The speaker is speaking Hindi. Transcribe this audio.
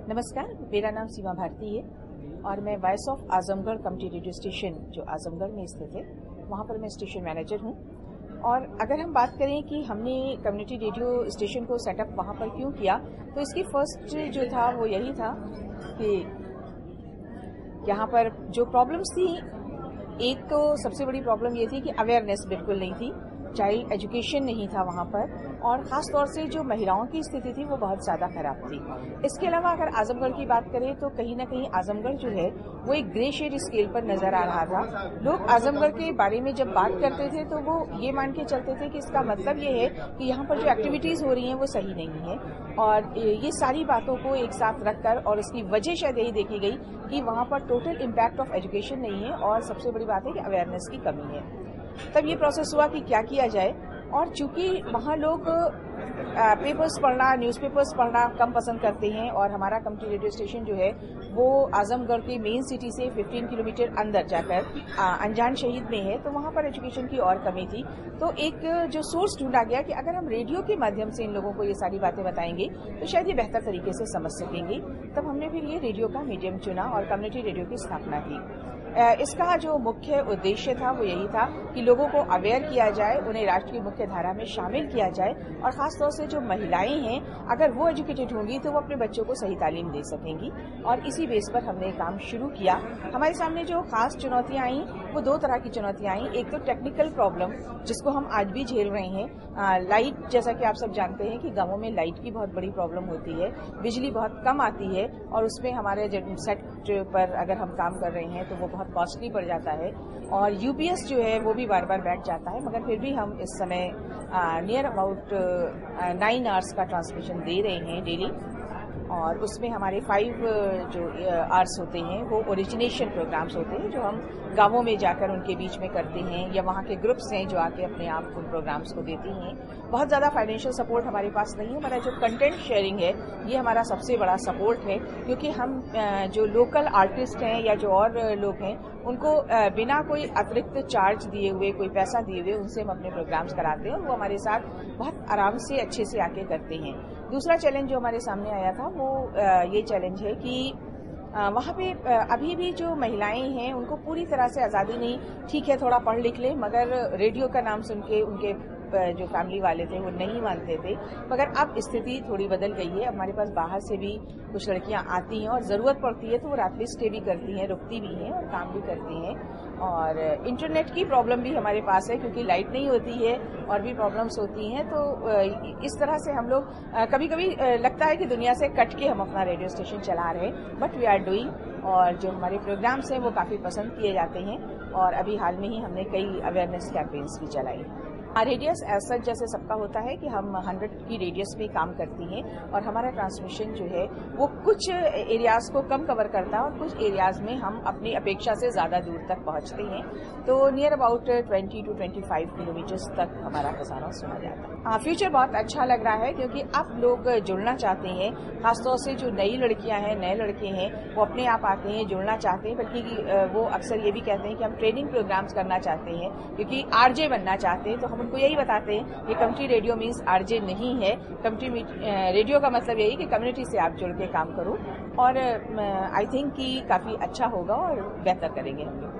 नमस्कार, मेरा नाम सीमा भारती है और मैं voice of Azamgarh community radio station जो आजमगढ़ में स्थित है वहाँ पर मैं स्टेशन मैनेजर हूँ। और अगर हम बात करें कि हमने कम्युनिटी रेडियो स्टेशन को सेटअप वहाँ पर क्यों किया, तो इसकी फर्स्ट जो था वो यही था कि यहाँ पर जो प्रॉब्लम्स थी, एक तो सबसे बड़ी प्रॉब्लम ये थी कि अवेयरनेस बिल्कुल नहीं थी, चाइल्ड एजुकेशन नहीं था वहाँ पर, और ख़ास तौर से जो महिलाओं की स्थिति थी वो बहुत ज़्यादा खराब थी। इसके अलावा अगर आजमगढ़ की बात करें तो कहीं ना कहीं आजमगढ़ जो है वो एक ग्रे शेड स्केल पर नज़र आ रहा था। लोग आजमगढ़ के बारे में जब बात करते थे तो वो ये मान के चलते थे कि इसका मतलब ये है कि यहाँ पर जो एक्टिविटीज़ हो रही हैं वो सही नहीं है, और ये सारी बातों को एक साथ रखकर, और उसकी वजह शायद यही देखी गई कि वहाँ पर टोटल इम्पैक्ट ऑफ एजुकेशन नहीं है, और सबसे बड़ी बात है कि अवेयरनेस की कमी है। तब ये प्रोसेस हुआ कि क्या किया जाए, और चूंकि वहाँ लोग पेपर्स पढ़ना, न्यूज़पेपर्स पढ़ना कम पसंद करते हैं, और हमारा कम्युनिटी रेडियो स्टेशन जो है वो आजमगढ़ के मेन सिटी से 15 किलोमीटर अंदर जाकर अनजान शहीद में है, तो वहाँ पर एजुकेशन की और कमी थी। तो एक जो सोर्स ढूंढा गया कि अगर हम रेडियो के माध्यम से इन लोगों को ये सारी बातें बताएंगे तो शायद ये बेहतर तरीके से समझ सकेंगे। तब हमने फिर ये रेडियो का मीडियम चुना और कम्युनिटी रेडियो की स्थापना की। इसका जो मुख्य उद्देश्य था वो यही था कि लोगों को अवेयर किया जाए, उन्हें राष्ट्र की मुख्य धारा में शामिल किया जाए, और खासतौर से जो महिलाएं हैं अगर वो एजुकेटेड होंगी तो वो अपने बच्चों को सही तालीम दे सकेंगी। और इसी बेस पर हमने काम शुरू किया। हमारे सामने जो खास चुनौतियां आई वो दो तरह की चुनौतियां आई। एक तो टेक्निकल प्रॉब्लम जिसको हम आज भी झेल रहे हैं। लाइट, जैसा कि आप सब जानते हैं कि गांवों में लाइट की बहुत बड़ी प्रॉब्लम होती है, बिजली बहुत कम आती है, और उसमें हमारे सेट पर अगर हम काम कर रहे हैं तो वो बहुत कॉस्टली पड़ जाता है, और यूपीएस जो है वो भी बार बार बैठ जाता है। मगर फिर भी हम इस समय नियर अबाउट 9 आवर्स का ट्रांसमिशन दे रहे हैं डेली, और उसमें हमारे 5 जो आवर्स होते हैं वो ओरिजिनेशन प्रोग्राम्स होते हैं जो हम गांवों में जाकर उनके बीच में करते हैं, या वहाँ के ग्रुप्स हैं जो आके अपने आप उन प्रोग्राम्स को देती हैं। बहुत ज़्यादा फाइनेंशियल सपोर्ट हमारे पास नहीं है। हमारा जो कंटेंट शेयरिंग है ये हमारा सबसे बड़ा सपोर्ट है, क्योंकि हम जो लोकल आर्टिस्ट हैं या जो और लोग हैं उनको बिना कोई अतिरिक्त चार्ज दिए हुए, कोई पैसा दिए हुए, उनसे हम अपने प्रोग्राम्स कराते हैं, और वो हमारे साथ बहुत आराम से अच्छे से आके करते हैं। दूसरा चैलेंज जो हमारे सामने आया था वो ये चैलेंज है कि वहाँ पे अभी भी जो महिलाएं हैं उनको पूरी तरह से आज़ादी नहीं। ठीक है, थोड़ा पढ़ लिख ले, मगर रेडियो का नाम सुन के उनके जो फैमिली वाले थे वो नहीं मानते थे। मगर अब स्थिति थोड़ी बदल गई है। हमारे पास बाहर से भी कुछ लड़कियां आती हैं, और ज़रूरत पड़ती है तो वो रात में स्टे भी करती हैं, रुकती भी हैं और काम भी करती हैं। और इंटरनेट की प्रॉब्लम भी हमारे पास है, क्योंकि लाइट नहीं होती है और भी प्रॉब्लम्स होती हैं। तो इस तरह से हम लोग कभी कभी लगता है कि दुनिया से कट के हम अपना रेडियो स्टेशन चला रहे हैं, बट वी आर डूइंग, और जो हमारे प्रोग्राम्स हैं वो काफ़ी पसंद किए जाते हैं। और अभी हाल में ही हमने कई अवेयरनेस कैंपेन्स भी चलाई। रेडियस एज जैसे सबका होता है कि हम 100 की रेडियस में काम करती हैं, और हमारा ट्रांसमिशन जो है वो कुछ एरियाज को कम कवर करता है, और कुछ एरियाज में हम अपनी अपेक्षा से ज़्यादा दूर तक पहुंचते हैं। तो नियर अबाउट 20 to 25 किलोमीटर्स तक हमारा खजाना सुना जाता है। हाँ, फ्यूचर बहुत अच्छा लग रहा है, क्योंकि अब लोग जुड़ना चाहते हैं। खासतौर से जो नई लड़कियां हैं, नए लड़के हैं, वो अपने आप आते हैं, जुड़ना चाहते हैं, बल्कि वो अक्सर ये भी कहते हैं कि हम ट्रेनिंग प्रोग्राम्स करना चाहते हैं, क्योंकि आरजे बनना चाहते हैं। तो हम उनको यही बताते हैं कि कम्युनिटी रेडियो मीन्स आरजे नहीं है। कम्युनिटी रेडियो का मतलब यही कि कम्युनिटी से आप जुड़ के काम करो, और आई थिंक कि काफ़ी अच्छा होगा और बेहतर करेंगे हम लोग।